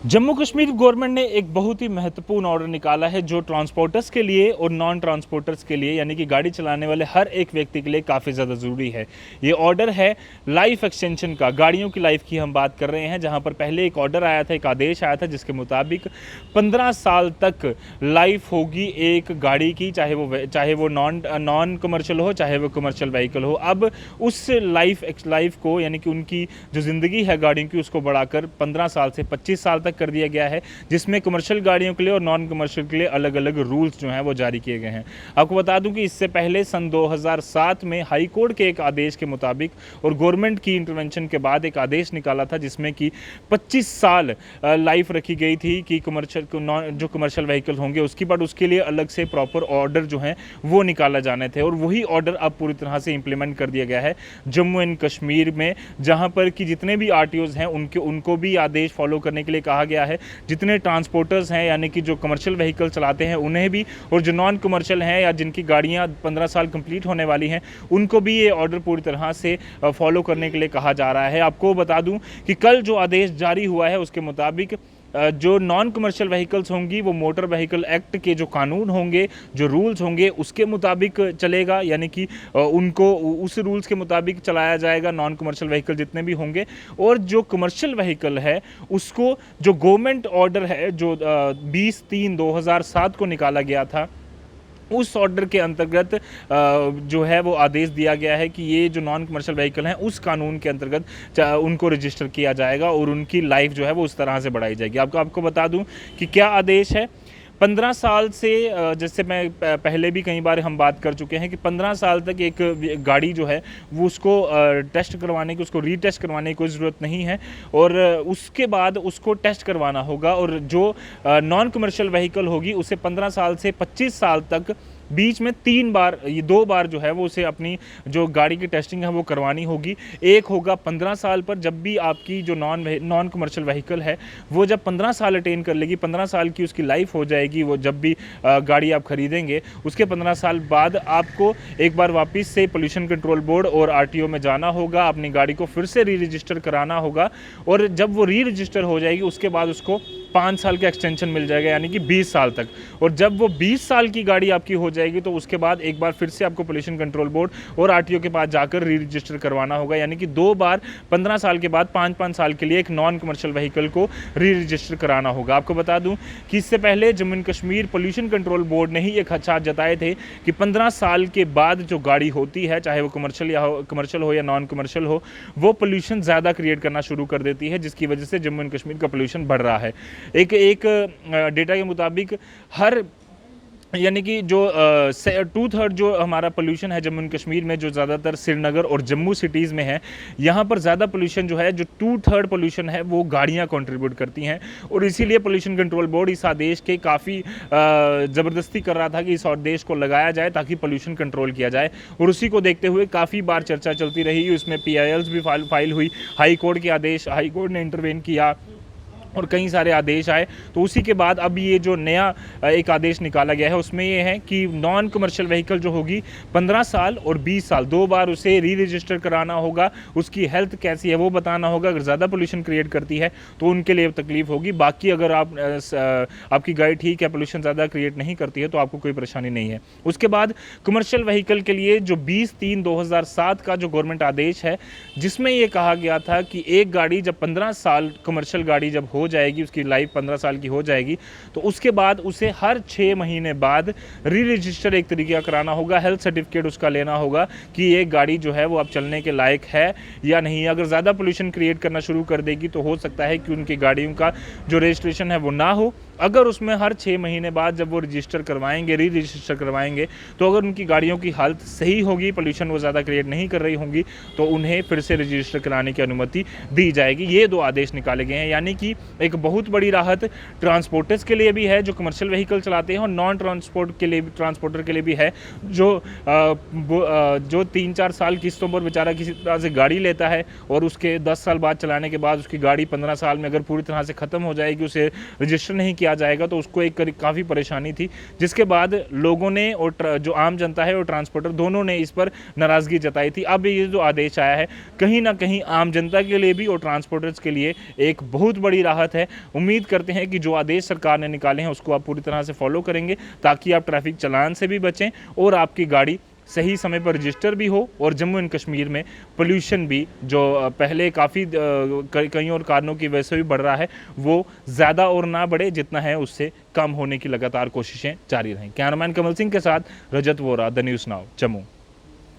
Jammu Kashmir government ने एक बहुत ही महत्वपूर्ण ऑर्डर निकाला है जो ट्रांसपोर्टर्स के लिए और नॉन ट्रांसपोर्टर्स के लिए यानी कि गाड़ी चलाने वाले हर एक व्यक्ति के लिए काफ़ी ज़्यादा ज़रूरी है। ये ऑर्डर है लाइफ एक्सटेंशन का। गाड़ियों की लाइफ की हम बात कर रहे हैं, जहां पर पहले एक ऑर्डर आया था, एक आदेश आया था जिसके मुताबिक 15 साल तक लाइफ होगी एक गाड़ी की, चाहे वो नॉन कमर्शियल हो, चाहे वो कमर्शियल व्हीकल हो। अब उस लाइफ को यानी कि उनकी जो ज़िंदगी है गाड़ियों की, उसको बढ़ाकर 15 साल से 25 साल तक कर दिया गया है, जिसमें कमर्शियल गाड़ियों के लिए और नॉन कमर्शियल के लिए अलग अलग रूल्स जो हैं वो जारी किए गए हैं। आपको बता दूं कि इससे पहले सन 2007 में हाई कोर्ट के एक आदेश के मुताबिक और गवर्नमेंट की इंटरवेंशन के बाद एक आदेश निकाला था जिसमें कि 25 साल लाइफ रखी गई थी कि जो कमर्शियल व्हीकल होंगे उसकी, बट उसके लिए अलग से प्रॉपर ऑर्डर जो हैं वो निकाला जाने थे, और वही ऑर्डर अब पूरी तरह से इंप्लीमेंट कर दिया गया है जम्मू एंड कश्मीर में, जहां पर कि जितने भी आरटीओज हैं उनको भी आदेश फॉलो करने के लिए कहा गया है। जितने ट्रांसपोर्टर्स हैं यानी कि जो कमर्शियल व्हीकल चलाते हैं उन्हें भी, और जो नॉन कमर्शियल हैं या जिनकी गाड़ियां 15 साल कंप्लीट होने वाली हैं उनको भी ये ऑर्डर पूरी तरह से फॉलो करने के लिए कहा जा रहा है। आपको बता दूं कि कल जो आदेश जारी हुआ है उसके मुताबिक जो नॉन कमर्शियल व्हीकल्स होंगी वो मोटर व्हीकल एक्ट के जो कानून होंगे, जो रूल्स होंगे उसके मुताबिक चलेगा, यानी कि उनको उस रूल्स के मुताबिक चलाया जाएगा नॉन कमर्शियल व्हीकल जितने भी होंगे। और जो कमर्शियल व्हीकल है उसको जो गवर्नमेंट ऑर्डर है जो 20/3/2007 को निकाला गया था, उस ऑर्डर के अंतर्गत जो है वो आदेश दिया गया है कि ये जो नॉन कमर्शियल व्हीकल हैं उस कानून के अंतर्गत उनको रजिस्टर किया जाएगा और उनकी लाइफ जो है वो उस तरह से बढ़ाई जाएगी। आपको बता दूं कि क्या आदेश है। 15 साल से, जैसे मैं पहले भी कई बार हम बात कर चुके हैं कि 15 साल तक एक गाड़ी जो है वो उसको टेस्ट करवाने की, उसको रीटेस्ट करवाने की कोई ज़रूरत नहीं है, और उसके बाद उसको टेस्ट करवाना होगा। और जो नॉन कमर्शियल व्हीकल होगी उसे 15 साल से 25 साल तक बीच में 3 बार, ये 2 बार जो है वो उसे अपनी जो गाड़ी की टेस्टिंग है वो करवानी होगी। एक होगा 15 साल पर, जब भी आपकी जो नॉन कमर्शियल व्हीकल है वो जब 15 साल अटेन कर लेगी, 15 साल की उसकी लाइफ हो जाएगी, वो जब भी गाड़ी आप खरीदेंगे उसके 15 साल बाद आपको एक बार वापस से पोल्यूशन कंट्रोल बोर्ड और आरटीओ में जाना होगा, अपनी गाड़ी को फिर से री रजिस्टर कराना होगा, और जब वो री रजिस्टर हो जाएगी उसके बाद उसको 5 साल का एक्सटेंशन मिल जाएगा यानी कि 20 साल तक। और जब वो 20 साल की गाड़ी आपकी हो जाएगी तो उसके बाद एक बार फिर से आपको पोल्यूशन कंट्रोल बोर्ड और आरटीओ के पास जाकर री रजिस्टर करवाना होगा, यानी कि 2 बार 15 साल के बाद 5-5 साल के लिए एक नॉन कमर्शियल व्हीकल को री रजिस्टर कराना होगा। आपको बता दूं कि इससे पहले Jammu and Kashmir pollution control board ने ही एक खदशात जताए थे कि 15 साल के बाद जो गाड़ी होती है, चाहे वो कमर्शियल हो या नॉन कमर्शियल हो, वो पोल्यूशन ज़्यादा क्रिएट करना शुरू कर देती है, जिसकी वजह से जम्मू एंड कश्मीर का पोल्यूशन बढ़ रहा है। एक डेटा के मुताबिक हर यानी कि जो 2/3 जो हमारा पोल्यूशन है जम्मू एंड कश्मीर में, जो ज़्यादातर श्रीनगर और जम्मू सिटीज़ में है, यहाँ पर ज़्यादा पोल्यूशन जो है, जो 2/3 पोल्यूशन है वो गाड़ियाँ कंट्रीब्यूट करती हैं। और इसीलिए पोल्यूशन कंट्रोल बोर्ड इस आदेश के काफ़ी ज़बरदस्ती कर रहा था कि इस आदेश को लगाया जाए ताकि पोल्यूशन कंट्रोल किया जाए, और उसी को देखते हुए काफ़ी बार चर्चा चलती रही। उसमें PILs भी फाइल हुई, हाई कोर्ट के आदेश, हाई कोर्ट ने इंटरवेन किया और कई सारे आदेश आए। तो उसी के बाद अब ये जो नया एक आदेश निकाला गया है उसमें ये है कि नॉन कमर्शियल व्हीकल जो होगी 15 साल और 20 साल 2 बार उसे री रजिस्टर कराना होगा, उसकी हेल्थ कैसी है वो बताना होगा। अगर ज़्यादा पोल्यूशन क्रिएट करती है तो उनके लिए तकलीफ होगी, बाकी अगर आपकी गाड़ी ठीक है, पोल्यूशन ज़्यादा क्रिएट नहीं करती है तो आपको कोई परेशानी नहीं है। उसके बाद कमर्शियल व्हीकल के लिए जो 20/3/2007 का जो गवर्नमेंट आदेश है, जिसमें ये कहा गया था कि एक गाड़ी जब 15 साल कमर्शियल गाड़ी जब हो जाएगी, उसकी लाइफ 15 साल की हो जाएगी, तो उसके बाद उसे हर 6 महीने बाद री रजिस्टर एक तरीके का कराना होगा, हेल्थ सर्टिफिकेट उसका लेना होगा कि ये गाड़ी जो है वो अब चलने के लायक है या नहीं। अगर ज़्यादा पोल्यूशन क्रिएट करना शुरू कर देगी तो हो सकता है कि उनकी गाड़ियों का जो रजिस्ट्रेशन है वो ना हो। अगर उसमें हर 6 महीने बाद जब वो रजिस्टर करवाएंगे, री रजिस्टर करवाएंगे, तो अगर उनकी गाड़ियों की हालत सही होगी, पोल्यूशन वो ज़्यादा क्रिएट नहीं कर रही होंगी, तो उन्हें फिर से रजिस्टर कराने की अनुमति दी जाएगी। ये 2 आदेश निकाले गए हैं, यानी कि एक बहुत बड़ी राहत ट्रांसपोर्टर्स के लिए भी है जो कमर्शियल व्हीकल चलाते हैं, और नॉन ट्रांसपोर्टर के लिए भी है जो 3-4 साल किस्तों पर बेचारा किसी तरह से गाड़ी लेता है और उसके 10 साल बाद चलाने के बाद उसकी गाड़ी 15 साल में अगर पूरी तरह से ख़त्म हो जाएगी, उसे रजिस्टर नहीं किया किया जाएगा तो उसको एक काफ़ी परेशानी थी, जिसके बाद लोगों ने और जो आम जनता है और ट्रांसपोर्टर दोनों ने इस पर नाराज़गी जताई थी। अब ये जो आदेश आया है कहीं ना कहीं आम जनता के लिए भी और ट्रांसपोर्टर्स के लिए एक बहुत बड़ी राहत है। उम्मीद करते हैं कि जो आदेश सरकार ने निकाले हैं उसको आप पूरी तरह से फॉलो करेंगे, ताकि आप ट्रैफिक चालान से भी बचें और आपकी गाड़ी सही समय पर रजिस्टर भी हो, और जम्मू एंड कश्मीर में पोल्यूशन भी जो पहले काफ़ी कई और कारणों की वजह से भी बढ़ रहा है, वो ज़्यादा और ना बढ़े, जितना है उससे कम होने की लगातार कोशिशें जारी रहें। कैमरामैन कमल सिंह के साथ Rajat Vora, the news now, Jammu.